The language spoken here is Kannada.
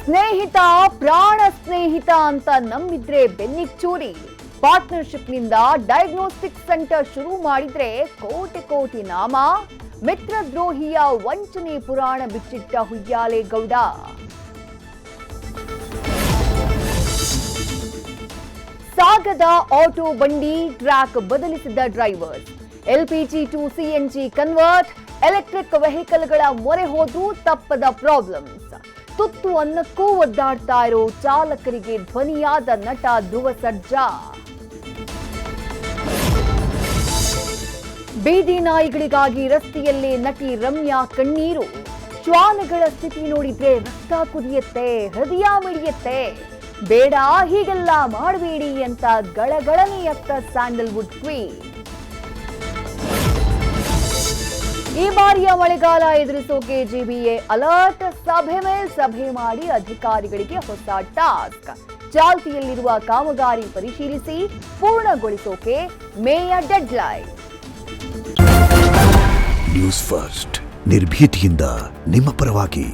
ಸ್ನೇಹಿತ ಪ್ರಾಣ ಸ್ನೇಹಿತ ಅಂತ ನಂಬಿದ್ರೆ ಬೆನ್ನಿಚ್ಚೂರಿ. ಪಾರ್ಟ್ನರ್ಶಿಪ್ನಿಂದ ಡಯಾಗ್ನೋಸ್ಟಿಕ್ ಸೆಂಟರ್ ಶುರು ಮಾಡಿದ್ರೆ ಕೋಟಿ ಕೋಟಿ ನಾಮ. ಮಿತ್ರದ್ರೋಹಿಯ ವಂಚನೆ ಪುರಾಣ ಬಿಚ್ಚಿಟ್ಟ ಹುಯ್ಯಾಲೇಗೌಡ. ಸಾಗದ ಆಟೋ ಬಂಡಿ ಟ್ರ್ಯಾಕ್ ಬದಲಿಸಿದ driver. LPG to CNG convert. Electric ವೆಹಿಕಲ್ಗಳ ಮೊರೆ ಹೋದ್ರೂ ತಪ್ಪದ ಪ್ರಾಬ್ಲಮ್ಸ್. ತುತ್ತು ಅನ್ನಕ್ಕೂ ಒದ್ದಾಡ್ತಾ ಇರೋ ಚಾಲಕರಿಗೆ ಧ್ವನಿಯಾದ ನಟ ಧ್ರುವ ಸರ್ಜಾ. ಬೀದಿ ನಾಯಿಗಳಿಗಾಗಿ ರಸ್ತೆಯಲ್ಲೇ ನಟಿ ರಮ್ಯಾ ಕಣ್ಣೀರು. ಶ್ವಾನಗಳ ಸ್ಥಿತಿ ನೋಡಿದ್ರೆ ರಕ್ತ ಕುದಿಯುತ್ತೆ, ಹೃದಯ ಮಿಡಿಯುತ್ತೆ. ಬೇಡ ಹೀಗೆಲ್ಲ ಮಾಡಬೇಡಿ ಅಂತ ಗಳಗಳನೆಯತ್ತ ಸ್ಯಾಂಡಲ್ವುಡ್ ಕ್ವೀನ್. ಈ ಬಾರಿಯ ಮಳೆಗಾಲ ಎದುರಿಸೋಕೆ ಜಿಬಿಎ ಅಲರ್ಟ್. ಸಭೆ ಮೇಲ್ ಸಭೆ ಮಾಡಿ ಅಧಿಕಾರಿಗಳಿಗೆ ಹೊಸ ಟಾಸ್ಕ್. ಚಾಲ್ತಿಯಲ್ಲಿರುವ ಕಾಮಗಾರಿ ಪರಿಶೀಲಿಸಿ ಪೂರ್ಣಗೊಳಿಸೋಕೆ ಮೇಯ ಡೆಡ್ಲೈನ್. ನ್ಯೂಸ್ ಫಸ್ಟ್ ನಿರ್ಭೀತಿಯಿಂದ ನಿಮ್ಮ ಪರವಾಗಿ.